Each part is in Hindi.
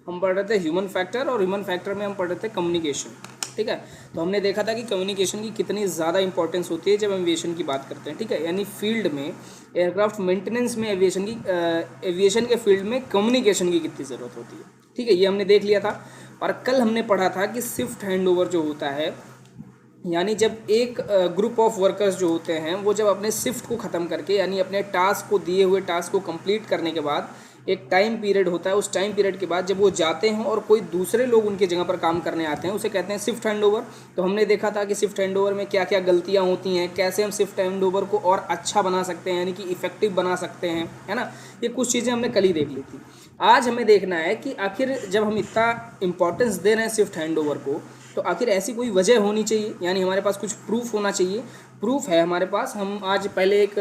हम पढ़ रहे थे ह्यूमन फैक्टर, और ह्यूमन फैक्टर में हम पढ़ रहे थे कम्युनिकेशन, ठीक है। तो हमने देखा था कि कम्युनिकेशन की कितनी ज़्यादा इंपॉर्टेंस होती है जब हम एविएशन की बात करते हैं, ठीक है। यानी फील्ड में, एयरक्राफ्ट मेंटेनेंस में एविएशन के फील्ड में कम्युनिकेशन की कितनी ज़रूरत होती है, ठीक है। ये हमने देख लिया था। और कल हमने पढ़ा था कि शिफ्ट हैंडओवर जो होता है, यानी जब एक ग्रुप ऑफ वर्कर्स जो होते हैं वो जब अपने शिफ्ट को ख़त्म करके, यानी अपने टास्क को, दिए हुए टास्क को कंप्लीट करने के बाद एक टाइम पीरियड होता है, उस टाइम पीरियड के बाद जब वो जाते हैं और कोई दूसरे लोग उनकी जगह पर काम करने आते हैं, उसे कहते हैं शिफ्ट हैंडओवर। तो हमने देखा था कि शिफ्ट हैंडओवर में क्या क्या गलतियां होती हैं, कैसे हम शिफ्ट हैंडओवर को और अच्छा बना सकते हैं, यानी कि इफेक्टिव बना सकते हैं, है ना। ये कुछ चीज़ें हमने कल ही देख ली थी। आज हमें देखना है कि आखिर जब हम इतना इंपॉर्टेंस दे रहे हैं शिफ्ट हैंडओवर को, तो आखिर ऐसी कोई वजह होनी चाहिए, यानी हमारे पास कुछ प्रूफ होना चाहिए। प्रूफ है हमारे पास। हम आज पहले एक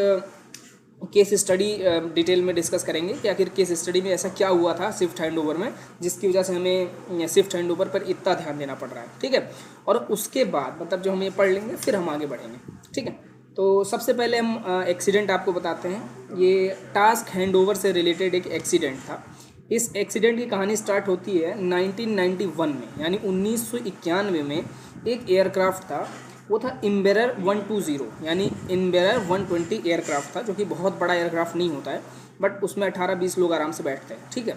केस स्टडी डिटेल में डिस्कस करेंगे कि आखिर केस स्टडी में ऐसा क्या हुआ था शिफ्ट हैंडओवर में, जिसकी वजह से हमें शिफ्ट हैंडओवर पर इतना ध्यान देना पड़ रहा है, ठीक है। और उसके बाद मतलब जो हम ये पढ़ लेंगे फिर हम आगे बढ़ेंगे, ठीक है। तो सबसे पहले हम एक्सीडेंट आपको बताते हैं। ये टास्क हैंडओवर से रिलेटेड एक एक्सीडेंट था। इस एक्सीडेंट की कहानी स्टार्ट होती है 1991 में, यानी 1991 में एक एयरक्राफ्ट था, वो था इम्बेरर 120, यानी इम्बेरर 120 एयरक्राफ्ट था, जो कि बहुत बड़ा एयरक्राफ्ट नहीं होता है, बट उसमें 18-20 लोग आराम से बैठते हैं, ठीक है।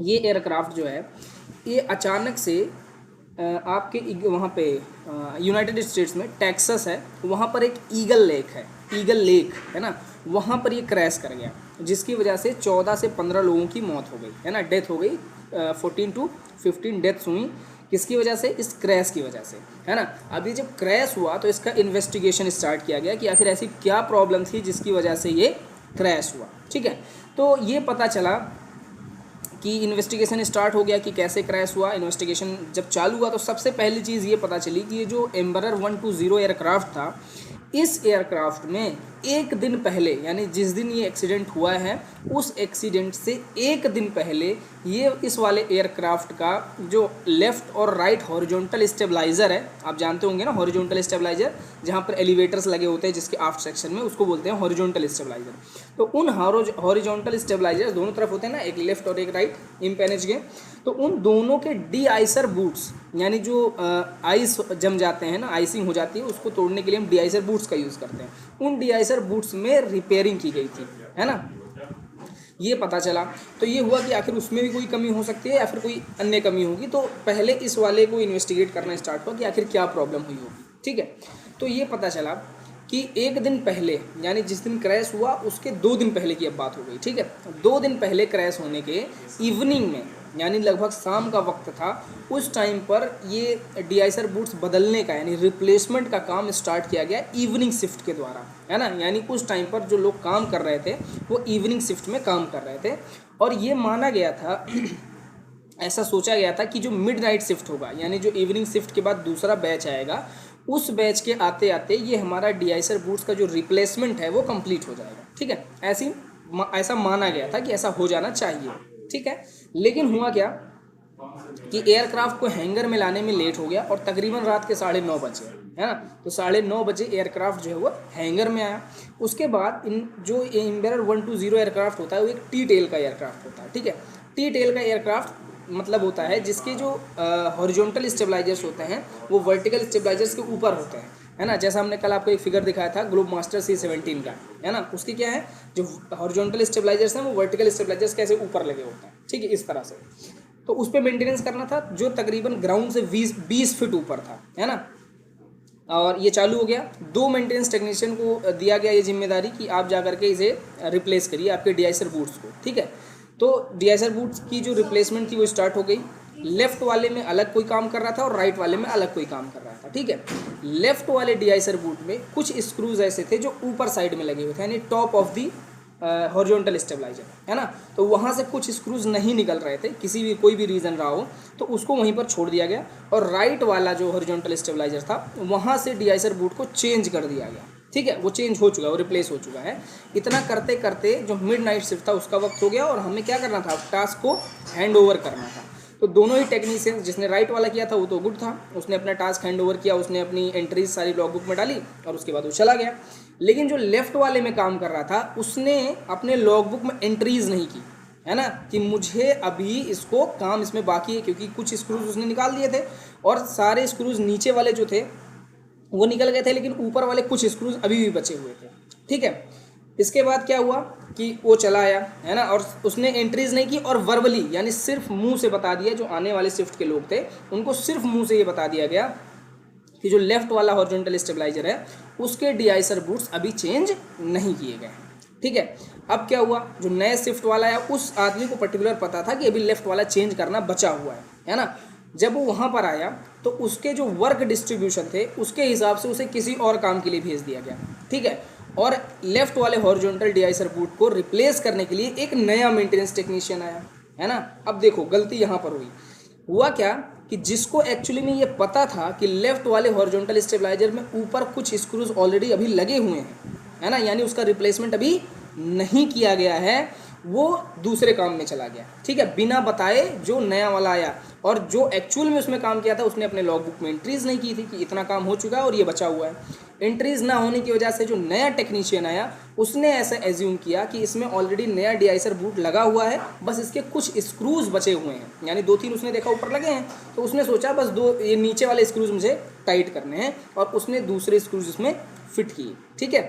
ये एयरक्राफ्ट जो है, ये अचानक से आपके वहाँ पे यूनाइटेड स्टेट्स में टेक्सास है, वहाँ पर एक ईगल लेक है ना, वहाँ पर ये क्रैश कर गया, जिसकी वजह से 14 से 15 लोगों की मौत हो गई, है ना, डेथ हो गई। 14 to 15 डेथ्स हुई। किसकी वजह से? इस क्रैश की वजह से, है ना। अभी जब क्रैश हुआ तो इसका इन्वेस्टिगेशन स्टार्ट किया गया कि आखिर ऐसी क्या प्रॉब्लम थी जिसकी वजह से ये क्रैश हुआ, ठीक है। तो ये पता चला कि इन्वेस्टिगेशन स्टार्ट हो गया कि कैसे क्रैश हुआ। इन्वेस्टिगेशन जब चालू हुआ तो सबसे पहली चीज़ ये पता चली कि ये जो एम्बरर 120 एयरक्राफ्ट था, इस एयरक्राफ्ट में एक दिन पहले, यानी जिस दिन ये एक्सीडेंट हुआ है उस एक्सीडेंट से एक दिन पहले, ये इस वाले एयरक्राफ्ट का जो लेफ़्ट और राइट हॉरिजॉन्टल स्टेबलाइज़र है, आप जानते होंगे ना हॉरिजॉन्टल स्टेबलाइज़र, जहाँ पर एलिवेटर्स लगे होते हैं जिसके आफ्ट सेक्शन में, उसको बोलते हैं हॉरिजॉन्टल स्टेबलाइज़र। तो उन हॉरिजॉन्टल स्टेबलाइज़र दोनों तरफ होते हैं ना, एक लेफ्ट और एक राइट, इम्पेनेज के, तो उन दोनों के डी आइसर बूट्स, यानी जो आइस जम जाते हैं ना, आइसिंग हो जाती है, उसको तोड़ने के लिए हम डी आइसर बूट्स का यूज़ करते हैं। उन डी आइसर बूट्स में रिपेयरिंग की गई थी, है ना, ये पता चला। तो ये हुआ कि आखिर उसमें भी कोई कमी हो सकती है या फिर कोई अन्य कमी होगी। तो पहले इस वाले को इन्वेस्टिगेट करना स्टार्ट हुआ कि आखिर क्या प्रॉब्लम हुई होगी, ठीक है। तो ये पता चला कि एक दिन पहले, यानी जिस दिन क्रैश हुआ उसके 2 दिन पहले की अब बात हो गई, ठीक है। 2 दिन पहले क्रैश होने के इवनिंग में, यानी लगभग शाम का वक्त था, उस टाइम पर ये डी-आइसर बूट्स बदलने का, यानी रिप्लेसमेंट का काम स्टार्ट किया गया इवनिंग शिफ्ट के द्वारा, है ना। यानी उस टाइम पर जो लोग काम कर रहे थे वो इवनिंग शिफ्ट में काम कर रहे थे, और ये माना गया था ऐसा सोचा गया था कि जो मिडनाइट शिफ्ट होगा, यानी जो इवनिंग शिफ्ट के बाद दूसरा बैच आएगा, उस बैच के आते आते ये हमारा डी-आइसर बूट्स का जो रिप्लेसमेंट है वो कंप्लीट हो जाएगा, ठीक है। ऐसा माना गया था कि ऐसा हो जाना चाहिए, ठीक है। लेकिन हुआ क्या कि एयरक्राफ्ट को हैंगर में लाने में लेट हो गया, और तकरीबन रात के 9:30 बजे, है ना। तो 9:30 बजे एयरक्राफ्ट जो है वो हैंगर में आया। उसके बाद जो एम्बेरर 120 एयरक्राफ्ट होता है वो एक टी टेल का एयरक्राफ्ट होता है, ठीक है। टी टेल का एयरक्राफ्ट मतलब होता है जिसके जो हॉरिजॉन्टल स्टेबलाइजर्स होते हैं वो वर्टिकल स्टेबलाइजर्स के ऊपर होते हैं, है ना। जैसा हमने कल आपको एक फिगर दिखाया था ग्लोब मास्टर C-17 का, है ना, उसकी क्या है, जो हॉरिजॉन्टल स्टेबलाइजर्स हैं वो वर्टिकल स्टेबलाइजर्स कैसे ऊपर लगे होते हैं, ठीक है, इस तरह से। तो उस पर मेंटेनेंस करना था, जो तकरीबन ग्राउंड से 20 फीट ऊपर था, है ना। और ये चालू हो गया। 2 मेंटेनेंस टेक्नीशियन को दिया गया ये जिम्मेदारी कि आप जा करके इसे रिप्लेस करिए, आपके डी-आइसर बूट्स को, ठीक है। तो डी-आइसर बूट्स की जो रिप्लेसमेंट थी वो स्टार्ट हो गई। लेफ्ट वाले में अलग कोई काम कर रहा था और राइट वाले में अलग कोई काम कर रहा था, ठीक है। लेफ्ट वाले डी-आइसर बूट में कुछ स्क्रूज ऐसे थे जो ऊपर साइड में लगे हुए थे, यानी top of the horizontal stabilizer, है ना। तो वहाँ से कुछ स्क्रूज नहीं निकल रहे थे, कोई भी रीज़न रहा हो, तो उसको वहीं पर छोड़ दिया गया। और राइट वाला जो हॉरिजॉन्टल स्टेबलाइजर था वहाँ से डी-आइसर बूट को चेंज कर दिया गया, ठीक है। वो चेंज हो चुका है, वो रिप्लेस हो चुका है। इतना करते करते जो मिड नाइट शिफ्ट था उसका वक्त हो गया, और हमें क्या करना था, टास्क को हैंड ओवर करना था। तो दोनों ही टेक्नीशियन, जिसने राइट वाला किया था वो तो गुड था, उसने अपना टास्क हैंड ओवर किया, उसने अपनी एंट्रीज सारी लॉग बुक में डाली और उसके बाद वो चला गया। लेकिन जो लेफ्ट वाले में काम कर रहा था उसने अपने लॉग बुक में एंट्रीज नहीं की, है ना, कि मुझे अभी इसको काम इसमें बाकी है, क्योंकि कुछ स्क्रूज उसने निकाल दिए थे और सारे स्क्रूज नीचे वाले जो थे वो निकल गए थे, लेकिन ऊपर वाले कुछ स्क्रूज अभी भी बचे हुए थे। ठीक है, इसके बाद क्या हुआ कि वो चला आया, है ना, और उसने एंट्रीज नहीं की और वर्बली यानी सिर्फ मुंह से बता दिया, जो आने वाले शिफ्ट के लोग थे उनको सिर्फ मुंह से ये बता दिया गया कि जो लेफ्ट वाला हॉरिजॉन्टल स्टेबलाइजर है उसके डिआइसर बूट्स अभी चेंज नहीं किए गए। ठीक है, अब क्या हुआ, जो नए शिफ्ट वाला है उस आदमी को पर्टिकुलर पता था कि अभी लेफ्ट वाला चेंज करना बचा हुआ है ना। जब वो वहाँ पर आया तो उसके जो वर्क डिस्ट्रीब्यूशन थे उसके हिसाब से उसे किसी और काम के लिए भेज दिया गया। ठीक है, और लेफ्ट वाले हॉरिजॉन्टल डिआइसर बूट को रिप्लेस करने के लिए एक नया मेंटेनेंस टेक्नीशियन आया, है ना। अब देखो गलती यहाँ पर हुआ क्या कि जिसको एक्चुअली में ये पता था कि लेफ्ट वाले हॉरिजॉन्टल स्टेबलाइजर में ऊपर कुछ स्क्रूज ऑलरेडी अभी लगे हुए हैं, है ना, यानी उसका रिप्लेसमेंट अभी नहीं किया गया है, वो दूसरे काम में चला गया। ठीक है, बिना बताए जो नया वाला आया, और जो एक्चुअल में उसमें काम किया था उसने अपने लॉग बुक में एंट्रीज नहीं की थी कि इतना काम हो चुका है और ये बचा हुआ है। एंट्रीज ना होने की वजह से जो नया टेक्नीशियन आया उसने ऐसा एज्यूम किया कि इसमें ऑलरेडी नया डिआइसर बूट लगा हुआ है, बस इसके कुछ स्क्रूज बचे हुए हैं, यानी 2-3 उसने देखा ऊपर लगे हैं, तो उसने सोचा बस 2 ये नीचे वाले स्क्रूज मुझे टाइट करने हैं, और उसने दूसरे स्क्रूज इसमें फिट किए। ठीक है,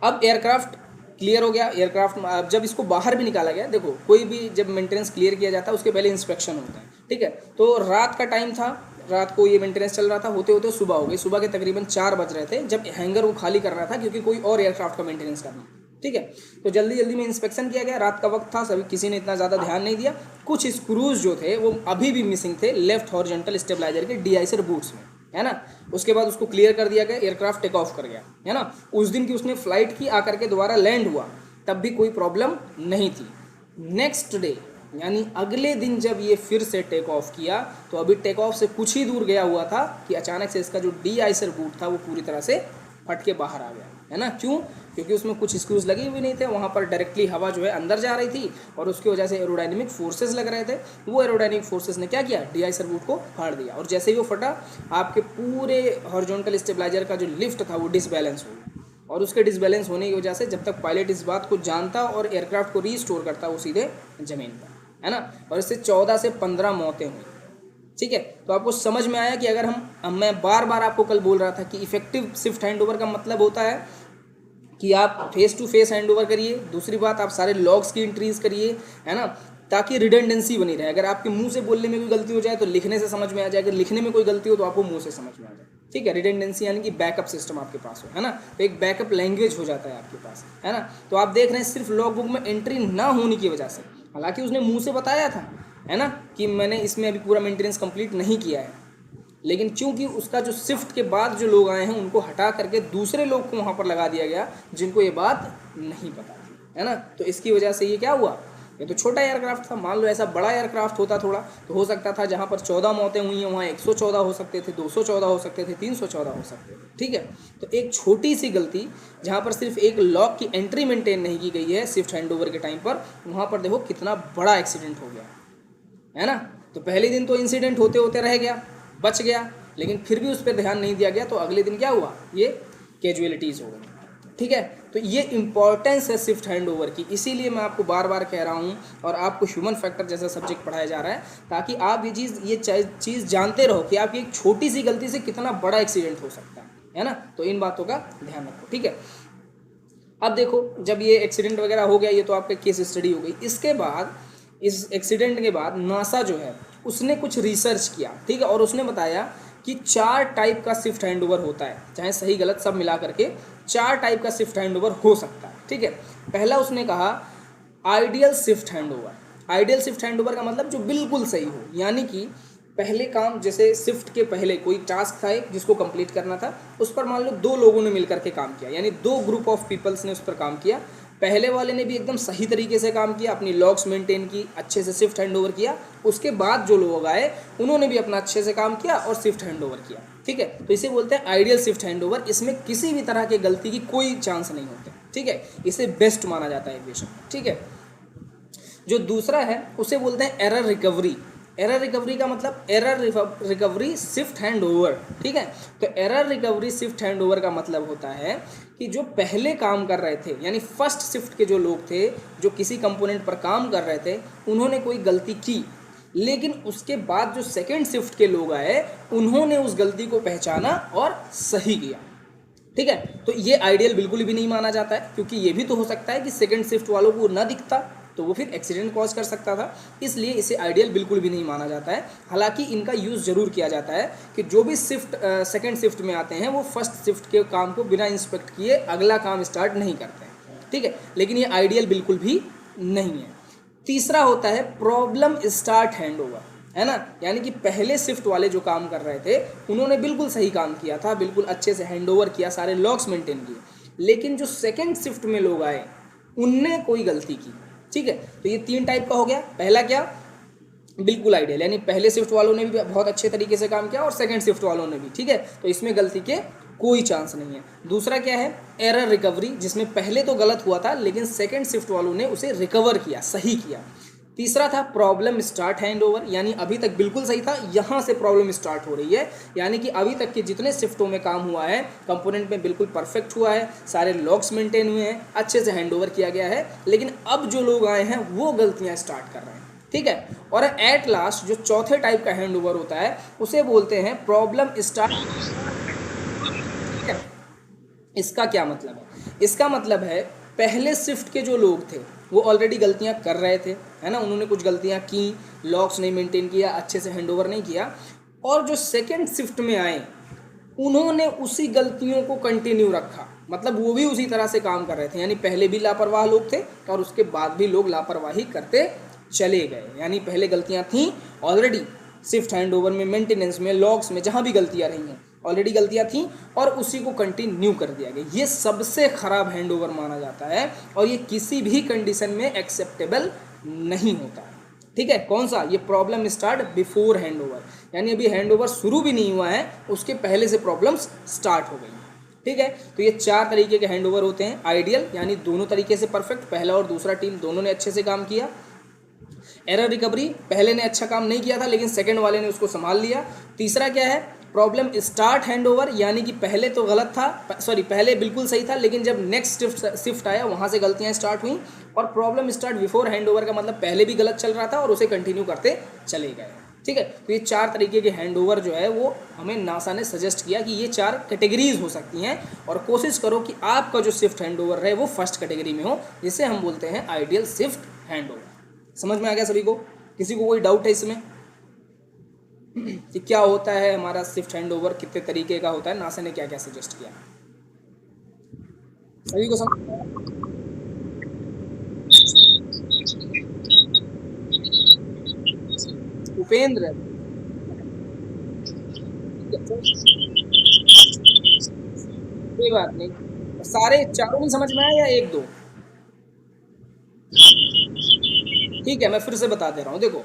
अब एयरक्राफ्ट क्लियर हो गया। एयरक्राफ्ट जब इसको बाहर भी निकाला गया, देखो कोई भी जब मेंटेनेंस क्लियर किया जाता है उसके पहले इंस्पेक्शन होता है। ठीक है, तो रात का टाइम था, रात को ये मेंटेनेंस चल रहा था, होते होते सुबह हो गई। सुबह के तकरीबन 4 बज रहे थे जब हैंगर वो खाली करना था, क्योंकि कोई और एयरक्राफ्ट का मेंटेनेंस करना। ठीक है, तो जल्दी जल्दी में इंस्पेक्शन किया गया, रात का वक्त था, सभी किसी ने इतना ज़्यादा ध्यान नहीं दिया। कुछ स्क्रूज जो थे वो अभी भी मिसिंग थे लेफ्ट हॉरिजॉन्टल स्टेबलाइजर के डिआइसर बूट्स में, है ना। उसके बाद उसको क्लियर कर दिया गया, एयरक्राफ्ट टेक ऑफ कर गया, है ना। उस दिन की उसने फ्लाइट की, आकर के दोबारा लैंड हुआ, तब भी कोई प्रॉब्लम नहीं थी। नेक्स्ट डे यानी अगले दिन जब ये फिर से टेक ऑफ किया, तो अभी टेक ऑफ से कुछ ही दूर गया हुआ था कि अचानक से इसका जो डिआइसर बूट था वो पूरी तरह से फट के बाहर आ गया, है ना। क्यों? क्योंकि उसमें कुछ स्क्रूज लगे हुए नहीं थे, वहाँ पर डायरेक्टली हवा जो है अंदर जा रही थी, और उसकी वजह से एरोडायनेमिक फोर्सेस लग रहे थे। वो एरोडायनेमिक फोर्सेस ने क्या किया, डिआइसर बूट को फाड़ दिया, और जैसे ही वो फटा आपके पूरे हॉरिजॉन्टल स्टेबलाइजर का जो लिफ्ट था वो डिसबैलेंस हो गया, और उसके डिसबैलेंस होने की वजह से जब तक पायलट इस बात को जानता और एयरक्राफ्ट को रीस्टोर करता वो सीधे ज़मीन पर, है ना। और इससे 14 से 15 मौतें हुई। ठीक है, तो आपको समझ में आया कि अगर मैं बार बार आपको कल बोल रहा था कि इफेक्टिव शिफ्ट हैंडओवर का मतलब होता है कि आप फेस टू फेस हैंडओवर करिए, दूसरी बात आप सारे लॉग्स की एंट्रीज करिए, है ना, ताकि रिडंडेंसी बनी रहे। अगर आपके मुंह से बोलने में कोई गलती हो जाए तो लिखने से समझ में आ जाए, अगर लिखने में कोई गलती हो तो आपको मुंह से समझ में आ जाए। ठीक है, रिडंडेंसी यानी कि बैकअप सिस्टम आपके पास हो, है ना, तो एक बैकअप लैंग्वेज हो जाता है आपके पास, है ना। तो आप देख रहे हैं सिर्फ लॉग बुक में एंट्री ना होने की वजह से, हालांकि उसने मुंह से बताया था, है ना, कि मैंने इसमें अभी पूरा मेंटेनेंस कंप्लीट नहीं किया है, लेकिन चूंकि उसका जो शिफ्ट के बाद जो लोग आए हैं उनको हटा करके दूसरे लोग को वहाँ पर लगा दिया गया जिनको ये बात नहीं पता थी, है ना। तो इसकी वजह से ये क्या हुआ, ये तो छोटा एयरक्राफ्ट था, मान लो ऐसा बड़ा एयरक्राफ्ट होता थोड़ा तो हो सकता था जहाँ पर 14 मौतें हुई हैं वहाँ 114 हो सकते थे, 214 हो सकते थे, 314 हो सकते थे। ठीक है, तो एक छोटी सी गलती जहाँ पर सिर्फ एक लॉक की एंट्री मेंटेन नहीं की गई है शिफ्ट हैंडओवर के टाइम पर, वहाँ पर देखो कितना बड़ा एक्सीडेंट हो गया, है ना। तो पहले दिन तो इंसिडेंट होते होते रह गया, बच गया, लेकिन फिर भी उस पर ध्यान नहीं दिया गया, तो अगले दिन क्या हुआ, ये कैजुअलिटीज़ हो गई। ठीक है, तो ये इंपॉर्टेंस है शिफ्ट हैंडओवर की, इसीलिए मैं आपको बार बार कह रहा हूँ और आपको ह्यूमन फैक्टर जैसा सब्जेक्ट पढ़ाया जा रहा है, ताकि आप ये चीज़ जानते रहो कि आपकी एक छोटी सी गलती से कितना बड़ा एक्सीडेंट हो सकता है ना। तो इन बातों का ध्यान रखो। ठीक है, अब देखो जब ये एक्सीडेंट वगैरह हो गया, ये तो आपका केस स्टडी हो गई। इसके बाद, इस एक्सीडेंट के बाद नासा जो है उसने कुछ रिसर्च किया, ठीक है, और उसने बताया कि 4 टाइप का शिफ्ट हैंडओवर होता है, चाहे सही गलत सब मिला करके 4 टाइप का शिफ्ट हैंडओवर हो सकता है। ठीक है, पहला उसने कहा ideal shift handover. Ideal shift handover का मतलब जो बिल्कुल सही हो, यानी कि पहले काम, जैसे शिफ्ट के पहले कोई टास्क था एक जिसको कंप्लीट करना था, उस पर मान लो 2 लोगों ने मिलकर के काम किया, यानी 2 ग्रुप ऑफ पीपल्स ने उस पर काम किया। पहले वाले ने भी एकदम सही तरीके से काम किया, अपनी लॉग्स मेंटेन की, अच्छे से शिफ्ट हैंडओवर किया। उसके बाद जो लोग आए उन्होंने भी अपना अच्छे से काम किया और शिफ्ट हैंडओवर किया। ठीक है, तो इसे बोलते हैं आइडियल शिफ्ट हैंडओवर। इसमें किसी भी तरह की गलती की कोई चांस नहीं होते। ठीक है, इसे बेस्ट माना जाता है एविएशन। ठीक है, जो दूसरा है उसे बोलते हैं एरर रिकवरी। एरर रिकवरी का मतलब error recovery shift hand over, ठीक है। तो error recovery shift hand over का मतलब होता है कि जो पहले काम कर रहे थे यानी फर्स्ट शिफ्ट के जो लोग थे, जो किसी कंपोनेंट पर काम कर रहे थे, उन्होंने कोई गलती की, लेकिन उसके बाद जो सेकेंड शिफ्ट के लोग आए उन्होंने उस गलती को पहचाना और सही किया, ठीक है। तो ये आइडियल बिल्कुल भी नहीं माना जाता है, क्योंकि ये भी तो हो सकता है कि सेकंड शिफ्ट वालों को ना दिखता तो वो फिर एक्सीडेंट कॉज कर सकता था, इसलिए इसे आइडियल बिल्कुल भी नहीं माना जाता है। हालांकि इनका यूज़ ज़रूर किया जाता है कि जो भी सेकंड शिफ्ट में आते हैं वो फर्स्ट शिफ्ट के काम को बिना इंस्पेक्ट किए अगला काम स्टार्ट नहीं करते हैं, ठीक है, लेकिन ये आइडियल बिल्कुल भी नहीं है। तीसरा होता है प्रॉब्लम स्टार्ट हैंड ओवर, है ना, यानी कि पहले शिफ्ट वाले जो काम कर रहे थे उन्होंने बिल्कुल सही काम किया था, बिल्कुल अच्छे से हैंड ओवर किया, सारे लॉग्स मेंटेन किए, लेकिन जो सेकंड शिफ्ट में लोग आए उनने कोई गलती की, ठीक है। तो ये 3 टाइप का हो गया। पहला क्या, बिल्कुल आइडियल, यानी पहले शिफ्ट वालों ने भी बहुत अच्छे तरीके से काम किया और सेकंड शिफ्ट वालों ने भी, ठीक है, तो इसमें गलती के कोई चांस नहीं है। दूसरा क्या है, एरर रिकवरी, जिसमें पहले तो गलत हुआ था लेकिन सेकंड शिफ्ट वालों ने उसे रिकवर किया, सही किया। तीसरा था प्रॉब्लम स्टार्ट हैंड ओवर, यानी अभी तक बिल्कुल सही था, यहाँ से प्रॉब्लम स्टार्ट हो रही है, यानी कि अभी तक के जितने शिफ्टों में काम हुआ है कंपोनेंट में बिल्कुल परफेक्ट हुआ है, सारे लॉग्स मेंटेन हुए हैं, अच्छे से हैंड ओवर किया गया है, लेकिन अब जो लोग आए हैं वो गलतियाँ स्टार्ट कर रहे हैं, ठीक है। और एट लास्ट जो चौथे टाइप का हैंड ओवर होता है उसे बोलते हैं प्रॉब्लम स्टार्ट, ठीक है। इसका क्या मतलब है, इसका मतलब है पहले शिफ्ट के जो लोग थे वो ऑलरेडी गलतियां कर रहे थे, है ना, उन्होंने कुछ गलतियां की, लॉक्स नहीं मेंटेन किया, अच्छे से हैंडओवर नहीं किया, और जो सेकंड शिफ्ट में आए उन्होंने उसी गलतियों को कंटिन्यू रखा, मतलब वो भी उसी तरह से काम कर रहे थे, यानी पहले भी लापरवाह लोग थे और उसके बाद भी लोग लापरवाही करते चले गए, यानी पहले गलतियां थी ऑलरेडी शिफ्ट हैंडओवर में, मेंटेनेंस में, लॉग्स में, जहाँ भी गलतियाँ रही हैं ऑलरेडी गलतियाँ थी और उसी को कंटिन्यू कर दिया गया। ये सबसे ख़राब हैंडओवर माना जाता है और ये किसी भी कंडीशन में एक्सेप्टेबल नहीं होता है, ठीक है। कौन सा, ये प्रॉब्लम स्टार्ट बिफोर हैंडओवर, यानी अभी हैंडओवर शुरू भी नहीं हुआ है उसके पहले से प्रॉब्लम्स स्टार्ट हो गई, ठीक है। तो ये 4 तरीके के हैंडओवर होते हैं। आइडियल यानी दोनों तरीके से परफेक्ट, पहला और दूसरा टीम दोनों ने अच्छे से काम किया। एरर रिकवरी, पहले ने अच्छा काम नहीं किया था लेकिन सेकंड वाले ने उसको संभाल लिया। तीसरा क्या है, प्रॉब्लम स्टार्ट हैंडओवर, यानी कि पहले तो गलत था, पहले बिल्कुल सही था लेकिन जब नेक्स्ट शिफ्ट आया वहाँ से गलतियाँ स्टार्ट हुई। और प्रॉब्लम स्टार्ट बिफोर हैंडओवर का मतलब पहले भी गलत चल रहा था और उसे कंटिन्यू करते चले गए, ठीक है। तो ये 4 तरीके के हैंडओवर जो है वो हमें नासा ने सजेस्ट किया कि ये 4 कैटेगरीज हो सकती हैं और कोशिश करो कि आपका जो शिफ्ट हैंडओवर रहे वो फर्स्ट कैटेगरी में हो, जिसे हम बोलते हैं आइडियल शिफ्ट हैंडओवर। समझ में आ गया सभी को? किसी को कोई डाउट है इसमें कि क्या होता है हमारा शिफ्ट हैंडओवर, कितने तरीके का होता है, नासा ने क्या क्या सजेस्ट किया? सभी को समझ में आया? उपेंद्र, कोई बात नहीं, सारे चारों नहीं समझ में आया या 1-2? ठीक है, मैं फिर से बता दे रहा हूँ। देखो,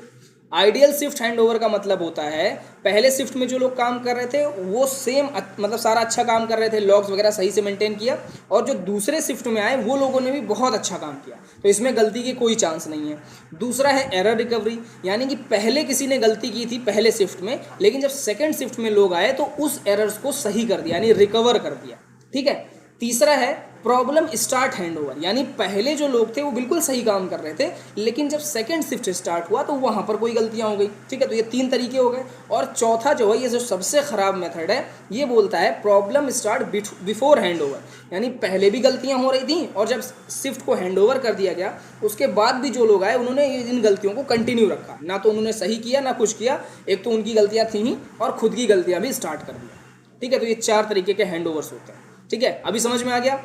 आइडियल शिफ्ट हैंडओवर का मतलब होता है पहले शिफ्ट में जो लोग काम कर रहे थे वो सेम मतलब सारा अच्छा काम कर रहे थे, लॉग्स वगैरह सही से मेंटेन किया, और जो दूसरे शिफ्ट में आए वो लोगों ने भी बहुत अच्छा काम किया, तो इसमें गलती की कोई चांस नहीं है। दूसरा है एरर रिकवरी, यानी कि पहले किसी ने गलती की थी पहले शिफ्ट में, लेकिन जब सेकेंड शिफ्ट में लोग आए तो उस एरर्स को सही कर दिया, यानी रिकवर कर दिया, ठीक है। तीसरा है प्रॉब्लम स्टार्ट हैंडओवर, यानी पहले जो लोग थे वो बिल्कुल सही काम कर रहे थे लेकिन जब सेकंड शिफ्ट स्टार्ट हुआ तो वहाँ पर कोई गलतियाँ हो गई, ठीक है। तो ये 3 तरीके हो गए। और चौथा जो है, ये जो सबसे ख़राब मेथड है, ये बोलता है प्रॉब्लम स्टार्ट बिफोर हैंडओवर, यानी पहले भी गलतियाँ हो रही थी और जब शिफ्ट को हैंडओवर कर दिया गया उसके बाद भी जो लोग आए उन्होंने इन गलतियों को कंटिन्यू रखा, ना तो उन्होंने सही किया ना कुछ किया, एक तो उनकी गलतियाँ थी ही और खुद की गलतियाँ भी स्टार्ट कर दी, ठीक है। तो ये 4 तरीके के हैंडओवर्स होते हैं, ठीक है। अभी समझ में आ गया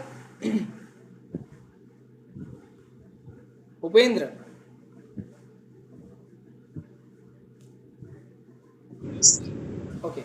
उपेंद्र? ओके,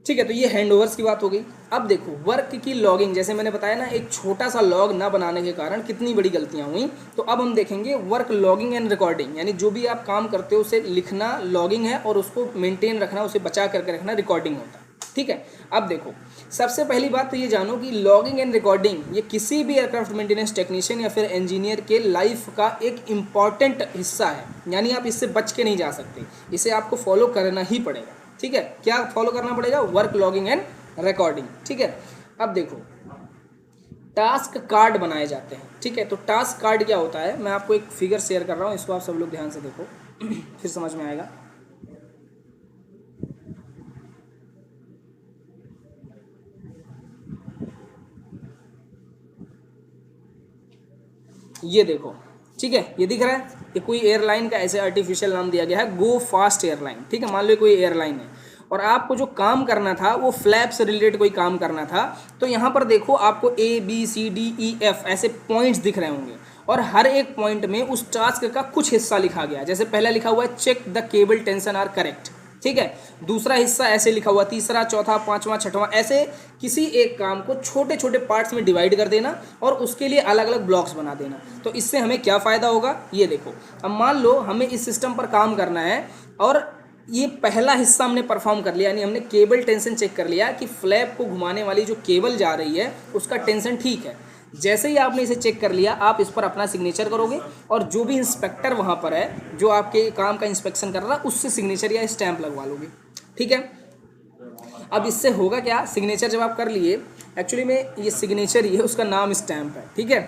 ठीक है। तो ये हैंडओवर्स की बात हो गई। अब देखो वर्क की लॉगिंग, जैसे मैंने बताया ना, एक छोटा सा लॉग ना बनाने के कारण कितनी बड़ी गलतियां हुई। तो अब हम देखेंगे वर्क लॉगिंग एंड रिकॉर्डिंग, यानी जो भी आप काम करते हो उसे लिखना लॉगिंग है और उसको मेंटेन रखना, उसे बचा करके रखना रिकॉर्डिंग होता है, ठीक है। अब देखो, सबसे पहली बात तो ये जानो कि लॉगिंग एंड रिकॉर्डिंग ये किसी भी एयरक्राफ्ट मेंटेनेंस टेक्नीशियन या फिर इंजीनियर के लाइफ का एक इम्पॉर्टेंट हिस्सा है, यानी आप इससे बच के नहीं जा सकते, इसे आपको फॉलो करना ही पड़ेगा। ठीक है, क्या फॉलो करना पड़ेगा? Work logging and recording. ठीक है। अब देखो, टास्क कार्ड बनाए जाते हैं। ठीक है, तो टास्क कार्ड क्या होता है, मैं आपको एक फिगर शेयर कर रहा हूँ, इसको आप सब लोग ध्यान से देखो फिर समझ में आएगा। ये देखो, ठीक है, ये दिख रहा है, ये कोई एयरलाइन का ऐसे आर्टिफिशियल नाम दिया गया है, गो फास्ट एयरलाइन। ठीक है, मान लो कोई एयरलाइन है और आपको जो काम करना था वो फ्लैप से रिलेटेड कोई काम करना था, तो यहाँ पर देखो आपको ABCDEF ऐसे पॉइंट्स दिख रहे होंगे और हर एक पॉइंट में उस टास्क का कुछ हिस्सा लिखा गया है। जैसे पहला लिखा हुआ है check the cable tension are correct. ठीक है, दूसरा हिस्सा ऐसे लिखा हुआ, तीसरा, चौथा, पांचवा, छठवां, ऐसे किसी एक काम को छोटे छोटे पार्ट्स में डिवाइड कर देना और उसके लिए अलग अलग ब्लॉक्स बना देना। तो इससे हमें क्या फ़ायदा होगा, ये देखो। अब मान लो हमें इस सिस्टम पर काम करना है और ये पहला हिस्सा हमने परफॉर्म कर लिया, यानी हमने केबल टेंशन चेक कर लिया कि फ्लैप को घुमाने वाली जो केबल जा रही है उसका टेंशन ठीक है। जैसे ही आपने इसे चेक कर लिया, आप इस पर अपना सिग्नेचर करोगे और जो भी इंस्पेक्टर वहाँ पर है जो आपके काम का इंस्पेक्शन कर रहा है उससे सिग्नेचर या स्टैंप लगवा लोगे। ठीक है। अब इससे होगा क्या, सिग्नेचर जब आप कर लिए, एक्चुअली में ये सिग्नेचर ही है, उसका नाम स्टैंप है। ठीक है,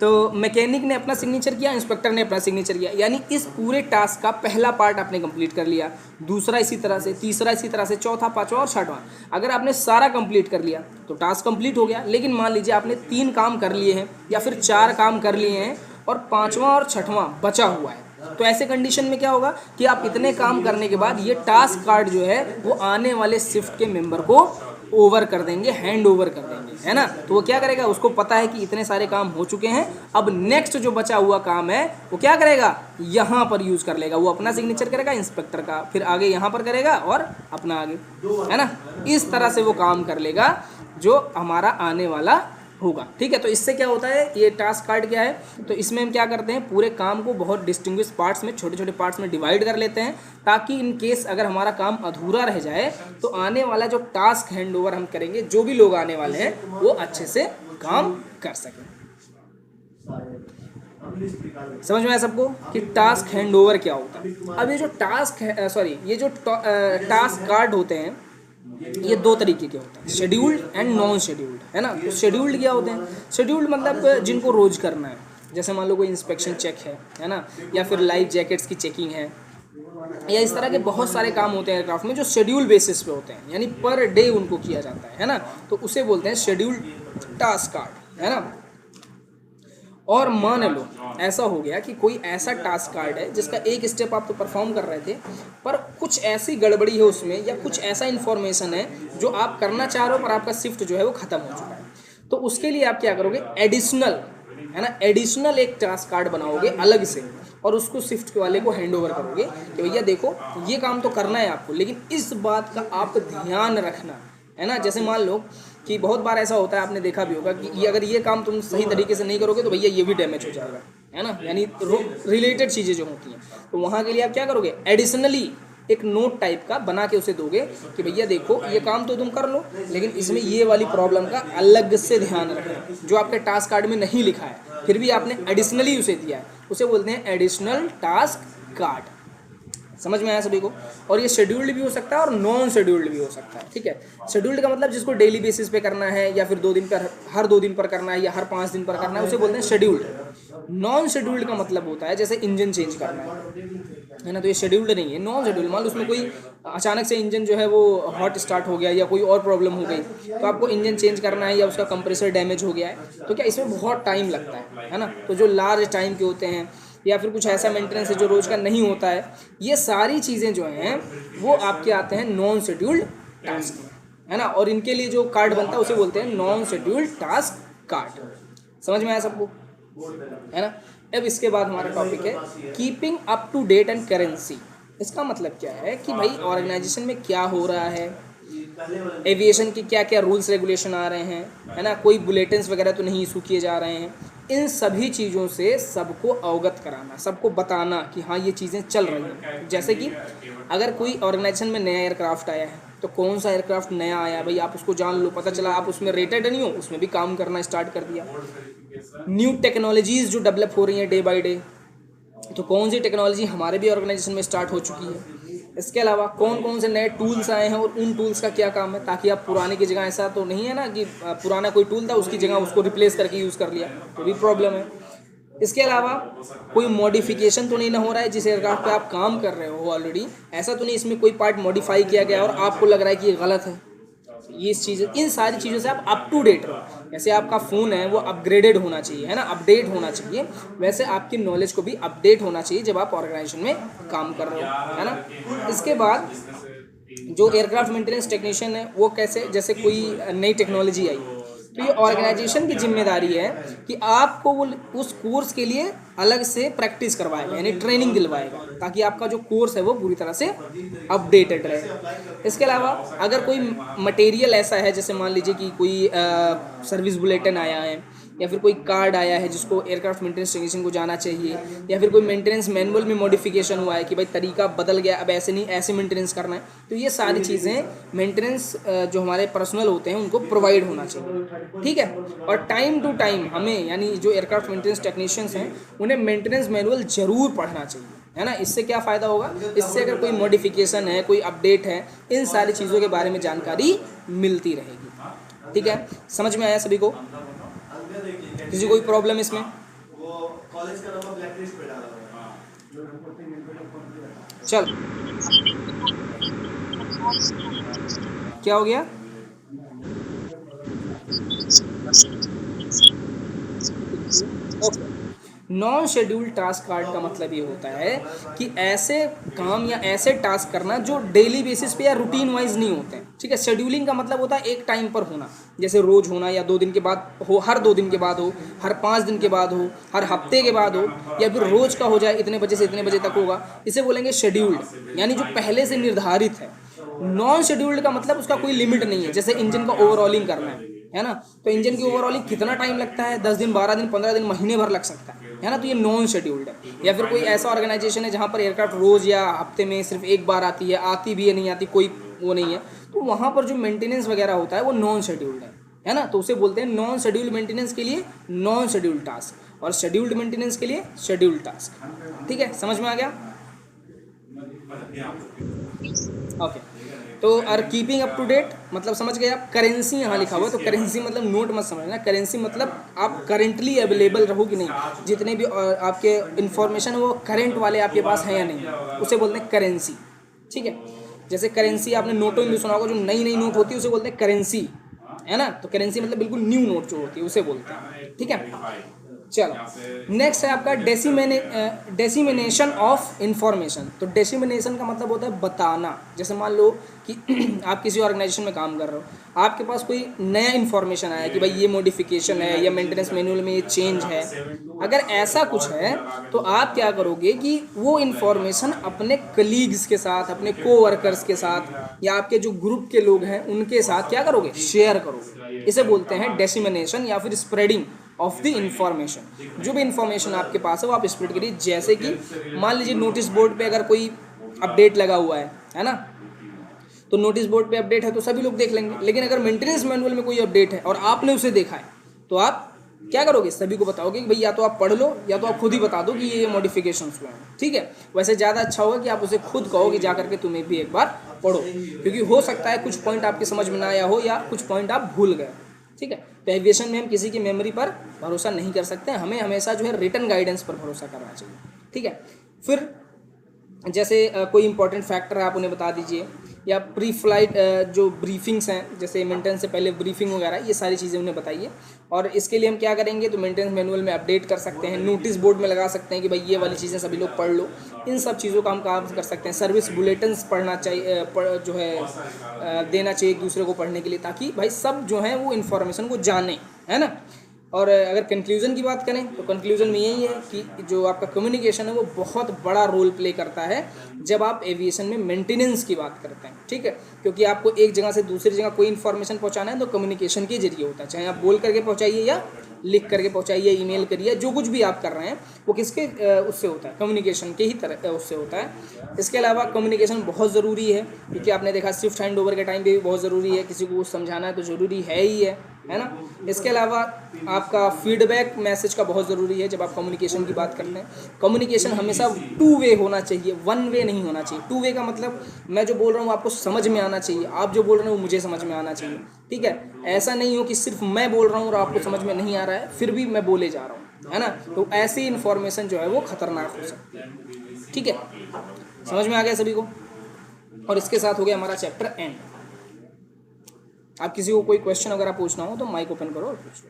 तो मैकेनिक ने अपना सिग्नेचर किया, इंस्पेक्टर ने अपना सिग्नेचर किया, यानी इस पूरे टास्क का पहला पार्ट आपने कंप्लीट कर लिया, दूसरा इसी तरह से, तीसरा इसी तरह से, चौथा, पांचवा और छठवां। अगर आपने सारा कंप्लीट कर लिया तो टास्क कंप्लीट हो गया। लेकिन मान लीजिए आपने 3 काम कर लिए हैं या फिर 4 काम कर लिए हैं और पांचवा और छठवां बचा हुआ है, तो ऐसे कंडीशन में क्या होगा कि आप इतने काम करने के बाद ये टास्क कार्ड जो है वो आने वाले शिफ्ट के मेंबर को ओवर कर देंगे, हैंड ओवर कर देंगे, है ना। तो वो क्या करेगा, उसको पता है कि इतने सारे काम हो चुके हैं, अब नेक्स्ट जो बचा हुआ काम है वो क्या करेगा, यहाँ पर यूज़ कर लेगा। वो अपना सिग्नेचर करेगा, इंस्पेक्टर का, फिर आगे यहाँ पर करेगा और अपना आगे, है ना। इस तरह से वो काम कर लेगा जो हमारा आने वाला होगा। ठीक है, तो इससे क्या होता है, ये टास्क कार्ड क्या है, तो इसमें हम क्या करते हैं, पूरे काम को बहुत डिस्टिंग्विश पार्ट्स में, छोटे छोटे पार्ट्स में डिवाइड कर लेते हैं, ताकि इन केस अगर हमारा काम अधूरा रह जाए तो आने वाला जो टास्क हैंड ओवर हम करेंगे, जो भी लोग आने वाले हैं वो अच्छे से काम कर सकें। समझ में आया सबको कि टास्क हैंड ओवर क्या होता है। अब ये जो टास्क है, ये जो टास्क कार्ड होते हैं ये 2 तरीके के होते हैं, शेड्यूल्ड एंड नॉन शेड्यूल्ड, है ना। तो शेड्यूल्ड क्या होते हैं, शेड्यूल्ड मतलब जिनको रोज करना है, जैसे मान लो कोई इंस्पेक्शन चेक है ना, या फिर लाइफ जैकेट्स की चेकिंग है, या इस तरह के बहुत सारे काम होते हैं एयरक्राफ्ट में जो शेड्यूल बेसिस पे होते हैं, यानी पर डे उनको किया जाता है ना। तो उसे बोलते हैं शेड्यूल्ड टास्क कार्ड, है ना। और मान लो ऐसा हो गया कि कोई ऐसा टास्क कार्ड है जिसका एक स्टेप आप तो परफॉर्म कर रहे थे, पर कुछ ऐसी गड़बड़ी है उसमें या कुछ ऐसा इन्फॉर्मेशन है जो आप करना चाह रहे हो पर आपका शिफ्ट जो है वो ख़त्म हो चुका है, तो उसके लिए आप क्या करोगे, एडिशनल, है ना, एडिशनल एक टास्क कार्ड बनाओगे अलग से और उसको शिफ्ट वाले को हैंड ओवर करोगे कि भैया देखो ये काम तो करना है आपको, लेकिन इस बात का आप ध्यान रखना, है ना। जैसे मान लो कि बहुत बार ऐसा होता है, आपने देखा भी होगा कि ये अगर ये काम तुम सही तरीके से नहीं करोगे तो भैया ये भी डैमेज हो जाएगा, है ना, यानी रिलेटेड चीज़ें जो होती हैं, तो वहाँ के लिए आप क्या करोगे, एडिशनली एक नोट टाइप का बना के उसे दोगे कि भैया देखो ये काम तो तुम कर लो, लेकिन इसमें ये वाली प्रॉब्लम का अलग से ध्यान रखना, जो आपके टास्क कार्ड में नहीं लिखा है फिर भी आपने एडिशनली उसे दिया है, उसे बोलते हैं एडिशनल टास्क कार्ड। समझ में आया सभी को। और ये शेड्यूल्ड भी हो सकता है और नॉन शेड्यूल्ड भी हो सकता है। ठीक है, शेड्यूल्ड का मतलब जिसको डेली बेसिस पे करना है या फिर 2 दिन पर, हर 2 दिन पर करना है या हर 5 दिन पर करना है, उसे बोलते हैं शेड्यूल्ड। नॉन शेड्यूल्ड का मतलब होता है जैसे इंजन चेंज करना है ना, तो ये शेड्यूल्ड नहीं है, नॉन शेड्यूल्ड। मान लो उसमें कोई अचानक से इंजन जो है वो हॉट स्टार्ट हो गया या कोई और प्रॉब्लम हो गई, तो आपको इंजन चेंज करना है या उसका कंप्रेसर डैमेज हो गया है, तो क्या इसमें बहुत टाइम लगता है ना। तो जो लार्ज टाइम के होते हैं या फिर कुछ ऐसा मेंटेनेंस है जो रोज़ का नहीं होता है, ये सारी चीज़ें जो हैं वो आपके आते हैं नॉन शेड्यूल्ड टास्क में, है ना। और इनके लिए जो कार्ड बनता है उसे बोलते हैं नॉन शेड्यूल्ड टास्क कार्ड। समझ में आया सबको, है ना। अब इसके बाद हमारा टॉपिक है keeping up to date and currency. इसका मतलब क्या है कि भाई ऑर्गेनाइजेशन में क्या हो रहा है, एविएशन के क्या क्या रूल्स रेगुलेशन आ रहे हैं, है ना, कोई बुलेटिन्स वगैरह तो नहीं इशू किए जा रहे हैं, इन सभी चीज़ों से सबको अवगत कराना, सबको बताना कि हाँ ये चीज़ें चल रही हैं। जैसे कि अगर कोई ऑर्गेनाइजेशन में नया एयरक्राफ्ट आया है तो कौन सा एयरक्राफ्ट नया आया है भाई, आप उसको जान लो, पता चला आप उसमें रेटेड नहीं हो, उसमें भी काम करना स्टार्ट कर दिया। न्यू टेक्नोलॉजीज़ जो डेवलप हो रही हैं डे बाय डे, तो कौन सी टेक्नोलॉजी हमारे भी ऑर्गेनाइजेशन में स्टार्ट हो चुकी है। इसके अलावा कौन कौन से नए टूल्स आए हैं और उन टूल्स का क्या काम है, ताकि आप पुराने की जगह, ऐसा तो नहीं है ना कि पुराना कोई टूल था उसकी जगह उसको रिप्लेस करके यूज़ कर लिया, तो भी प्रॉब्लम है। इसके अलावा कोई मॉडिफिकेशन तो नहीं ना हो रहा है, जिस एयरक्राफ्ट पे आप काम कर रहे हो ऑलरेडी, ऐसा तो नहीं इसमें कोई पार्ट मॉडिफाई किया गया और आपको लग रहा है कि ये गलत है। ये इस चीज़, इन सारी चीज़ों से आप अप टू डेट रहो। जैसे आपका फ़ोन है वो अपग्रेडेड होना चाहिए, है ना, अपडेट होना चाहिए, वैसे आपकी नॉलेज को भी अपडेट होना चाहिए जब आप ऑर्गेनाइजेशन में काम कर रहे हो, है ना। इसके बाद जो एयरक्राफ्ट मेंटेनेंस टेक्नीशियन है वो कैसे, जैसे कोई नई टेक्नोलॉजी आई तो ये ऑर्गेनाइजेशन की जिम्मेदारी है कि आपको वो उस कोर्स के लिए अलग से प्रैक्टिस करवाएगा, यानी ट्रेनिंग दिलवाएगा, ताकि आपका जो कोर्स है वो पूरी तरह से अपडेटेड रहे। इसके अलावा अगर कोई मटेरियल ऐसा है, जैसे मान लीजिए कि कोई सर्विस बुलेटिन आया है या फिर कोई कार्ड आया है जिसको एयरक्राफ्ट मेंटेनेंस टेक्नीशियन को जाना चाहिए, या फिर कोई मेंटेनेंस मैनुअल में मॉडिफिकेशन हुआ है कि भाई तरीका बदल गया, अब ऐसे नहीं ऐसे मेंटेनेंस करना है, तो ये सारी चीज़ें मेंटेनेंस जो हमारे पर्सनल होते हैं उनको प्रोवाइड होना चाहिए, ठीक है। और टाइम टू टाइम हमें, यानी जो एयरक्राफ्ट मेंटेनेंस टेक्नीशियंस हैं उन्हें मेंटेनेंस मैनुअल ज़रूर पढ़ना चाहिए, है ना। इससे क्या फ़ायदा होगा, इससे अगर कोई मॉडिफिकेशन है, कोई अपडेट है, इन सारी चीज़ों के बारे में जानकारी मिलती रहेगी, ठीक है। समझ में आया सभी को? किसी कोई प्रॉब्लम इसमें? वो कॉलेज का नाम ब्लैकलिस्ट पे डाला है। चल, क्या हो गया? नॉन शेड्यूल्ड टास्क कार्ड का मतलब ये होता है कि ऐसे काम या ऐसे टास्क करना जो डेली बेसिस पे या रूटीन वाइज नहीं होते हैं, ठीक है। शेड्यूलिंग का मतलब होता है एक टाइम पर होना, जैसे रोज होना, या 2 दिन के बाद हो, हर 2 दिन के बाद हो, हर 5 दिन के बाद हो, हर हफ्ते के बाद हो, या फिर रोज का हो जाए, इतने बजे से इतने बजे तक होगा, इसे बोलेंगे शेड्यूल्ड, यानी जो पहले से निर्धारित है। नॉन शेड्यूल्ड का मतलब उसका कोई लिमिट नहीं है, जैसे इंजन का ओवरऑलिंग करना है ना, तो इंजन की ओवरऑलिंग कितना टाइम लगता है, 10 दिन, 12 दिन, 15 दिन, महीने भर लग सकता है ना, तो ये नॉन शेड्यूल्ड है। या फिर कोई ऐसा ऑर्गेनाइजेशन है जहाँ पर एयरक्राफ्ट रोज़ या हफ्ते में सिर्फ एक बार आती है, आती भी है नहीं आती, कोई वो नहीं है, तो वहाँ पर जो मेंटेनेंस वगैरह होता है वो नॉन शेड्यूल्ड है ना, तो उसे बोलते हैं नॉन शेड्यूल्ड मेंटेनेंस के लिए नॉन शेड्यूल्ड टास्क, और शेड्यूल्ड मेंटेनेंस के लिए शेड्यूल्ड टास्क, ठीक है। समझ में आ गया? ओके, तो are keeping up to date मतलब समझ गए आप। करेंसी यहाँ लिखा हुआ है, तो करेंसी मतलब नोट मत समझना, करेंसी मतलब आप करेंटली अवेलेबल रहो कि नहीं, जितने भी आपके इन्फॉर्मेशन है वो करेंट वाले आपके पास हैं या नहीं, उसे बोलते हैं करेंसी, ठीक है। जैसे करेंसी आपने नोटों में भी सुना होगा, जो नई नई नोट होती है उसे बोलते हैं करेंसी, है ना, तो करेंसी मतलब बिल्कुल न्यू नोट जो होती है उसे बोलते हैं, ठीक है। चलो, नेक्स्ट है आपका डेसिमिनेशन ऑफ इंफॉर्मेशन। तो डेसिमिनेशन का मतलब होता है बताना। जैसे मान लो कि आप किसी ऑर्गेनाइजेशन में काम कर रहे हो, आपके पास कोई नया इन्फॉर्मेशन आया कि भाई ये मॉडिफिकेशन है या मेंटेनेंस मैनुअल में ये चेंज है, अगर ऐसा कुछ है तो आप क्या करोगे कि वो इन्फॉर्मेशन अपने कलीग्स के साथ, अपने कोवर्कर्स के साथ, या आपके जो ग्रुप के लोग हैं उनके साथ क्या करोगे, शेयर करोगे। इसे बोलते हैं डेसिमिनेशन या फिर स्प्रेडिंग ऑफ द इंफॉर्मेशन। जो भी इंफॉर्मेशन आपके पास है वो आप स्प्रेड करिए। जैसे कि मान लीजिए नोटिस बोर्ड पे अगर कोई अपडेट लगा हुआ है ना, तो नोटिस बोर्ड पे अपडेट है तो सभी लोग देख लेंगे, लेकिन अगर मेंटेनेंस मैनुअल में कोई अपडेट है और आपने उसे देखा है तो आप क्या करोगे, सभी को बताओगे कि भाई या तो आप पढ़ लो या तो आप खुद ही बता दो कि ये मॉडिफिकेशंस हुए हैं, ठीक है। वैसे ज़्यादा अच्छा होगा कि आप उसे खुद कहो कि जा करके तुम्हें भी एक बार पढ़ो, क्योंकि हो सकता है कुछ पॉइंट आपके समझ में ना आया हो या कुछ पॉइंट आप भूल गए, ठीक है। तो एविएशन में हम किसी की मेमोरी पर भरोसा नहीं कर सकते, हमें हमेशा जो है रिटन गाइडेंस पर भरोसा करना चाहिए, ठीक है। फिर जैसे कोई इंपॉर्टेंट फैक्टर है आप उन्हें बता दीजिए, या प्री फ्लाइट जो ब्रीफिंग्स हैं, जैसे मेंटेनेंस से पहले ब्रीफिंग वगैरह, ये सारी चीज़ें उन्हें बताइए। और इसके लिए हम क्या करेंगे, तो मेंटेनेंस मैनुअल में अपडेट कर सकते हैं, नोटिस बोर्ड में लगा सकते हैं कि भाई ये वाली चीज़ें सभी लोग पढ़ लो, इन सब चीज़ों का हम काम कर सकते हैं। सर्विस बुलेटिन्स पढ़ना चाहिए, जो है देना चाहिए एक दूसरे को पढ़ने के लिए, ताकि भाई सब जो है वो इन्फॉर्मेशन को जाने, है ना। और अगर कंक्लूजन की बात करें तो कंक्लूजन में यही है कि जो आपका कम्युनिकेशन है वो बहुत बड़ा रोल प्ले करता है जब आप एविएशन में मेंटेनेंस की बात करते हैं, ठीक है। क्योंकि आपको एक जगह से दूसरी जगह कोई इन्फॉर्मेशन पहुंचाना है तो कम्युनिकेशन के जरिए होता है, चाहे आप बोल करके पहुंचाइए या लिख करके पहुंचाइए, ईमेल करिए, जो कुछ भी आप कर रहे हैं वो किसके उससे होता है, कम्युनिकेशन के ही तरह उससे होता है। इसके अलावा कम्युनिकेशन बहुत ज़रूरी है, क्योंकि आपने देखा शिफ्ट हैंड ओवर के टाइम पे भी बहुत ज़रूरी है, किसी को कुछ समझाना है तो ज़रूरी है ही है ना। इसके अलावा आपका फीडबैक मैसेज का बहुत ज़रूरी है जब आप कम्युनिकेशन की बात करते हैं। कम्युनिकेशन हमेशा 2 वे होना चाहिए, 1 वे नहीं होना चाहिए। 2 वे का मतलब मैं जो बोल रहा हूँ आपको समझ में आना चाहिए, आप जो बोल रहे हो मुझे समझ में आना चाहिए, ठीक है। ऐसा नहीं हो कि सिर्फ मैं बोल रहा हूँ और आपको समझ में नहीं आ रहा है फिर भी मैं बोले जा रहा हूँ, है ना। तो ऐसी इन्फॉर्मेशन जो है वो खतरनाक हो सकती है, ठीक है। समझ में आ गया सभी को। और इसके साथ हो गया हमारा चैप्टर एंड। आप किसी को कोई क्वेश्चन अगर आप पूछना हो तो माइक ओपन करो और पूछो।